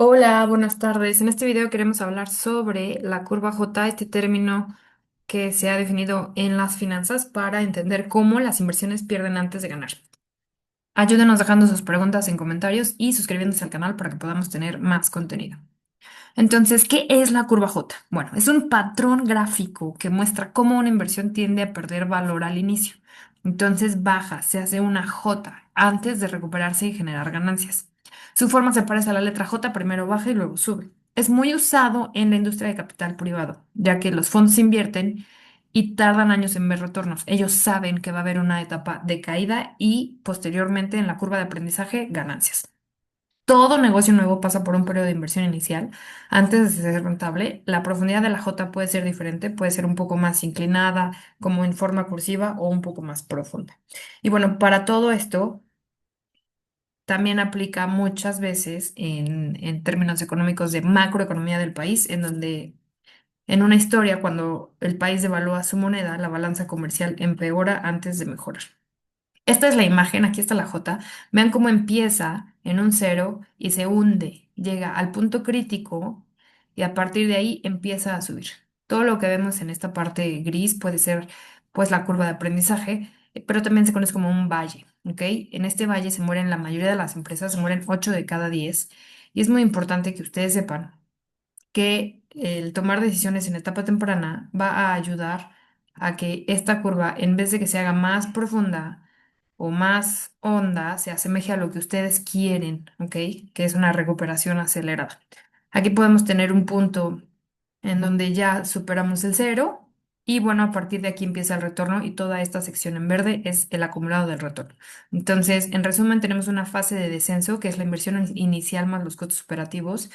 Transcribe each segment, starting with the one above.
Hola, buenas tardes. En este video queremos hablar sobre la curva J, este término que se ha definido en las finanzas para entender cómo las inversiones pierden antes de ganar. Ayúdenos dejando sus preguntas en comentarios y suscribiéndose al canal para que podamos tener más contenido. Entonces, ¿qué es la curva J? Bueno, es un patrón gráfico que muestra cómo una inversión tiende a perder valor al inicio. Entonces baja, se hace una J antes de recuperarse y generar ganancias. Su forma se parece a la letra J, primero baja y luego sube. Es muy usado en la industria de capital privado, ya que los fondos invierten y tardan años en ver retornos. Ellos saben que va a haber una etapa de caída y posteriormente en la curva de aprendizaje ganancias. Todo negocio nuevo pasa por un periodo de inversión inicial. Antes de ser rentable, la profundidad de la J puede ser diferente, puede ser un poco más inclinada, como en forma cursiva, o un poco más profunda. Y bueno, para todo esto también aplica muchas veces en términos económicos de macroeconomía del país, en donde en una historia, cuando el país devalúa su moneda, la balanza comercial empeora antes de mejorar. Esta es la imagen, aquí está la J. Vean cómo empieza en un cero y se hunde, llega al punto crítico y a partir de ahí empieza a subir. Todo lo que vemos en esta parte gris puede ser pues la curva de aprendizaje, pero también se conoce como un valle, ¿ok? En este valle se mueren la mayoría de las empresas, se mueren 8 de cada 10 y es muy importante que ustedes sepan que el tomar decisiones en etapa temprana va a ayudar a que esta curva, en vez de que se haga más profunda o más honda, se asemeje a lo que ustedes quieren, ¿ok? Que es una recuperación acelerada. Aquí podemos tener un punto en donde ya superamos el cero y bueno, a partir de aquí empieza el retorno y toda esta sección en verde es el acumulado del retorno. Entonces, en resumen, tenemos una fase de descenso que es la inversión inicial más los costos operativos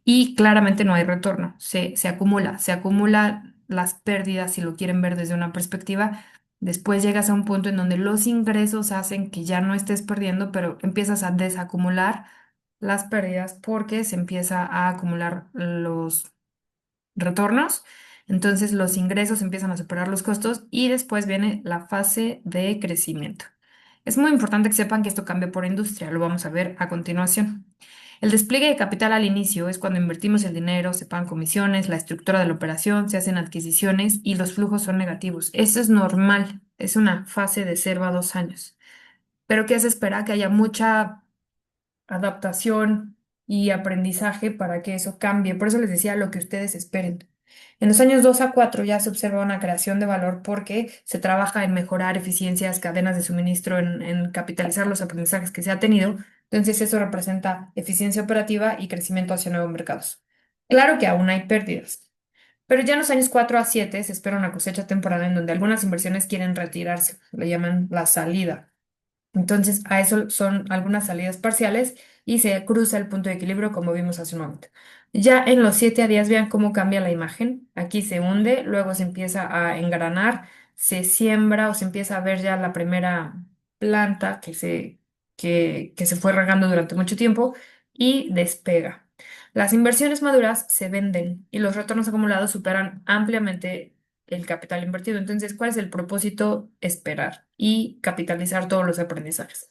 y claramente no hay retorno, se acumula las pérdidas si lo quieren ver desde una perspectiva. Después llegas a un punto en donde los ingresos hacen que ya no estés perdiendo, pero empiezas a desacumular las pérdidas porque se empieza a acumular los retornos. Entonces los ingresos empiezan a superar los costos y después viene la fase de crecimiento. Es muy importante que sepan que esto cambia por industria, lo vamos a ver a continuación. El despliegue de capital al inicio es cuando invertimos el dinero, se pagan comisiones, la estructura de la operación, se hacen adquisiciones y los flujos son negativos. Eso es normal, es una fase de 0 a 2 años. Pero ¿qué se espera? Que haya mucha adaptación y aprendizaje para que eso cambie. Por eso les decía lo que ustedes esperen. En los años 2 a 4 ya se observa una creación de valor porque se trabaja en mejorar eficiencias, cadenas de suministro, en capitalizar los aprendizajes que se ha tenido. Entonces eso representa eficiencia operativa y crecimiento hacia nuevos mercados. Claro que aún hay pérdidas, pero ya en los años 4 a 7 se espera una cosecha temporal en donde algunas inversiones quieren retirarse, le llaman la salida. Entonces, a eso son algunas salidas parciales y se cruza el punto de equilibrio como vimos hace un momento. Ya en los 7 a 10 vean cómo cambia la imagen. Aquí se hunde, luego se empieza a engranar, se siembra o se empieza a ver ya la primera planta que se fue regando durante mucho tiempo y despega. Las inversiones maduras se venden y los retornos acumulados superan ampliamente el capital invertido. Entonces, ¿cuál es el propósito? Esperar y capitalizar todos los aprendizajes.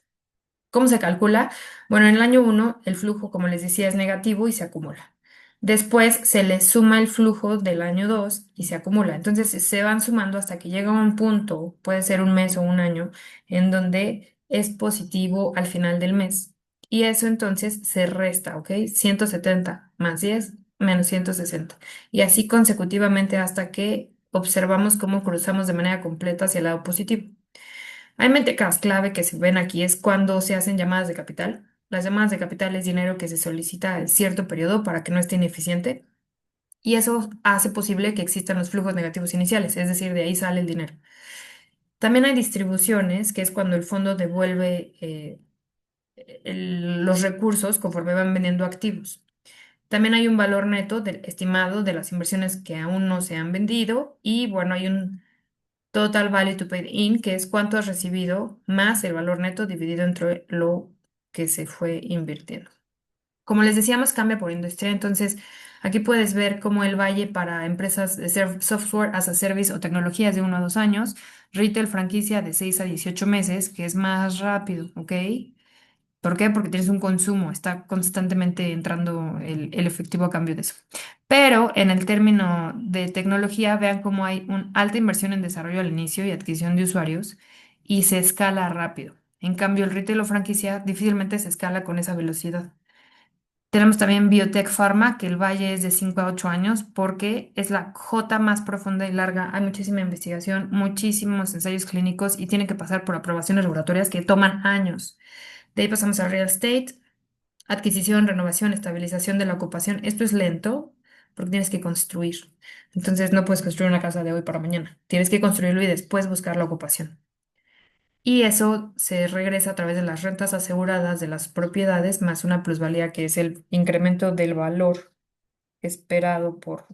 ¿Cómo se calcula? Bueno, en el año uno el flujo, como les decía, es negativo y se acumula. Después se le suma el flujo del año 2 y se acumula. Entonces se van sumando hasta que llega a un punto, puede ser un mes o un año, en donde es positivo al final del mes. Y eso entonces se resta, ¿ok? 170 más 10 menos 160. Y así consecutivamente hasta que observamos cómo cruzamos de manera completa hacia el lado positivo. Hay métricas clave que se ven aquí es cuando se hacen llamadas de capital. Las llamadas de capital es dinero que se solicita en cierto periodo para que no esté ineficiente y eso hace posible que existan los flujos negativos iniciales, es decir, de ahí sale el dinero. También hay distribuciones, que es cuando el fondo devuelve los recursos conforme van vendiendo activos. También hay un valor neto estimado de las inversiones que aún no se han vendido y bueno, hay un Total Value to Pay In, que es cuánto has recibido más el valor neto dividido entre lo que se fue invirtiendo. Como les decíamos, cambia por industria. Entonces, aquí puedes ver cómo el valle para empresas de software as a service o tecnologías de 1 a 2 años, retail franquicia de 6 a 18 meses, que es más rápido, ¿ok? ¿Por qué? Porque tienes un consumo, está constantemente entrando el efectivo a cambio de eso. Pero en el término de tecnología, vean cómo hay una alta inversión en desarrollo al inicio y adquisición de usuarios y se escala rápido. En cambio, el retail o franquicia difícilmente se escala con esa velocidad. Tenemos también Biotech Pharma, que el valle es de 5 a 8 años porque es la J más profunda y larga. Hay muchísima investigación, muchísimos ensayos clínicos y tiene que pasar por aprobaciones regulatorias que toman años. De ahí pasamos a real estate, adquisición, renovación, estabilización de la ocupación. Esto es lento porque tienes que construir. Entonces no puedes construir una casa de hoy para mañana. Tienes que construirlo y después buscar la ocupación. Y eso se regresa a través de las rentas aseguradas de las propiedades más una plusvalía que es el incremento del valor esperado por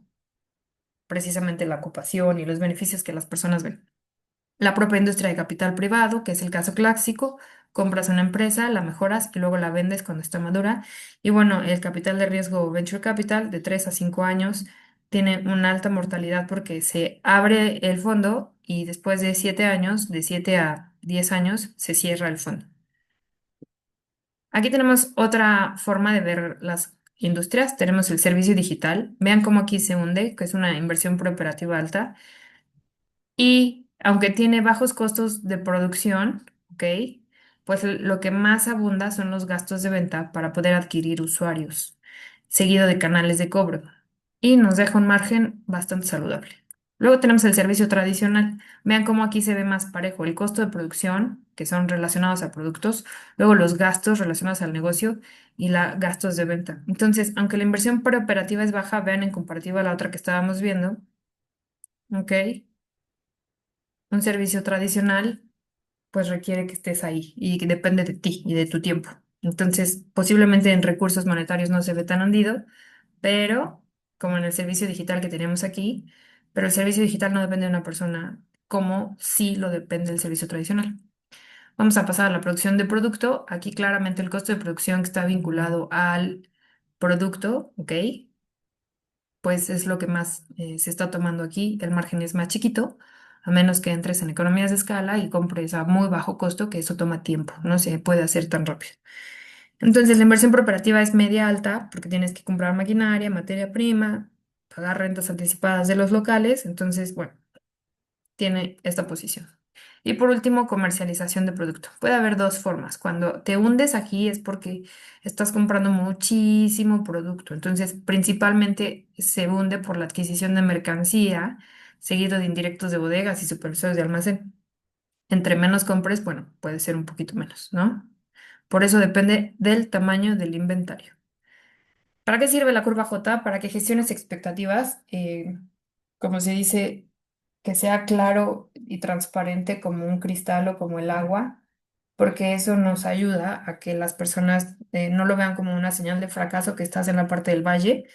precisamente la ocupación y los beneficios que las personas ven. La propia industria de capital privado, que es el caso clásico, compras una empresa, la mejoras y luego la vendes cuando está madura. Y bueno, el capital de riesgo venture capital de 3 a 5 años tiene una alta mortalidad porque se abre el fondo y después de 7 años, de 7 a 10 años, se cierra el fondo. Aquí tenemos otra forma de ver las industrias. Tenemos el servicio digital. Vean cómo aquí se hunde, que es una inversión preoperativa alta. Y aunque tiene bajos costos de producción, ¿ok? Pues lo que más abunda son los gastos de venta para poder adquirir usuarios, seguido de canales de cobro. Y nos deja un margen bastante saludable. Luego tenemos el servicio tradicional. Vean cómo aquí se ve más parejo el costo de producción, que son relacionados a productos, luego los gastos relacionados al negocio y los gastos de venta. Entonces, aunque la inversión preoperativa es baja, vean en comparativa a la otra que estábamos viendo, ¿ok? Un servicio tradicional pues requiere que estés ahí y que depende de ti y de tu tiempo. Entonces, posiblemente en recursos monetarios no se ve tan hundido, pero como en el servicio digital que tenemos aquí, pero el servicio digital no depende de una persona como sí lo depende del servicio tradicional. Vamos a pasar a la producción de producto. Aquí claramente el costo de producción que está vinculado al producto, ¿ok? Pues es lo que más se está tomando aquí. El margen es más chiquito, a menos que entres en economías de escala y compres a muy bajo costo, que eso toma tiempo, no se puede hacer tan rápido. Entonces, la inversión preparativa es media alta porque tienes que comprar maquinaria, materia prima, pagar rentas anticipadas de los locales. Entonces, bueno, tiene esta posición. Y por último, comercialización de producto. Puede haber dos formas. Cuando te hundes aquí es porque estás comprando muchísimo producto. Entonces, principalmente se hunde por la adquisición de mercancía, seguido de indirectos de bodegas y supervisores de almacén. Entre menos compres, bueno, puede ser un poquito menos, ¿no? Por eso depende del tamaño del inventario. ¿Para qué sirve la curva J? Para que gestiones expectativas, como se dice, que sea claro y transparente como un cristal o como el agua, porque eso nos ayuda a que las personas no lo vean como una señal de fracaso que estás en la parte del valle.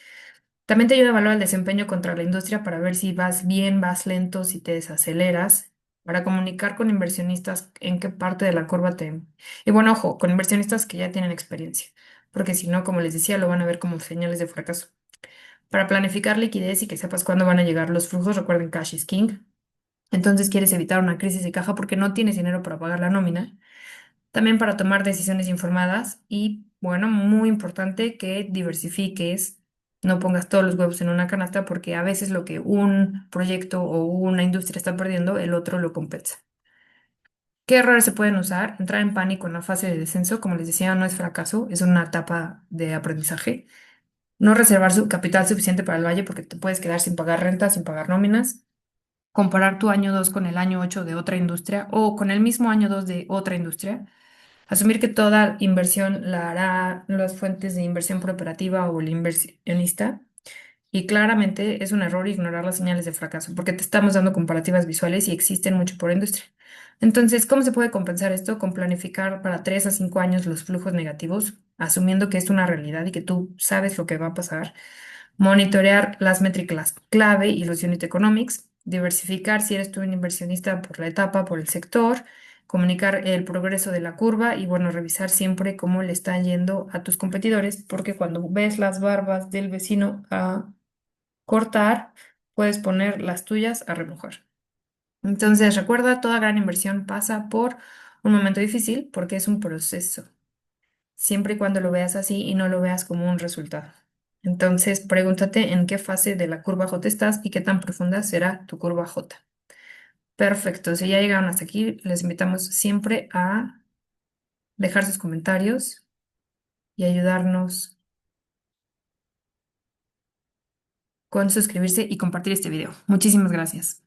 También te ayuda a evaluar el desempeño contra la industria para ver si vas bien, vas lento, si te desaceleras, para comunicar con inversionistas en qué parte de la curva te... Y bueno, ojo, con inversionistas que ya tienen experiencia, porque si no, como les decía, lo van a ver como señales de fracaso. Para planificar liquidez y que sepas cuándo van a llegar los flujos, recuerden, cash is king. Entonces quieres evitar una crisis de caja porque no tienes dinero para pagar la nómina. También para tomar decisiones informadas y, bueno, muy importante que diversifiques, no pongas todos los huevos en una canasta porque a veces lo que un proyecto o una industria está perdiendo, el otro lo compensa. ¿Qué errores se pueden usar? Entrar en pánico en la fase de descenso, como les decía, no es fracaso, es una etapa de aprendizaje. No reservar su capital suficiente para el valle porque te puedes quedar sin pagar rentas, sin pagar nóminas. Comparar tu año 2 con el año 8 de otra industria o con el mismo año 2 de otra industria. Asumir que toda inversión la hará las fuentes de inversión preoperativa o el inversionista. Y claramente es un error ignorar las señales de fracaso, porque te estamos dando comparativas visuales y existen mucho por industria. Entonces, ¿cómo se puede compensar esto? Con planificar para 3 a 5 años los flujos negativos, asumiendo que es una realidad y que tú sabes lo que va a pasar. Monitorear las métricas clave y los unit economics. Diversificar si eres tú un inversionista por la etapa, por el sector. Comunicar el progreso de la curva y, bueno, revisar siempre cómo le está yendo a tus competidores, porque cuando ves las barbas del vecino a cortar, puedes poner las tuyas a remojar. Entonces, recuerda, toda gran inversión pasa por un momento difícil porque es un proceso. siempre y cuando lo veas así y no lo veas como un resultado. Entonces, pregúntate en qué fase de la curva J estás y qué tan profunda será tu curva J. Perfecto, si ya llegaron hasta aquí, les invitamos siempre a dejar sus comentarios y ayudarnos con suscribirse y compartir este video. Muchísimas gracias.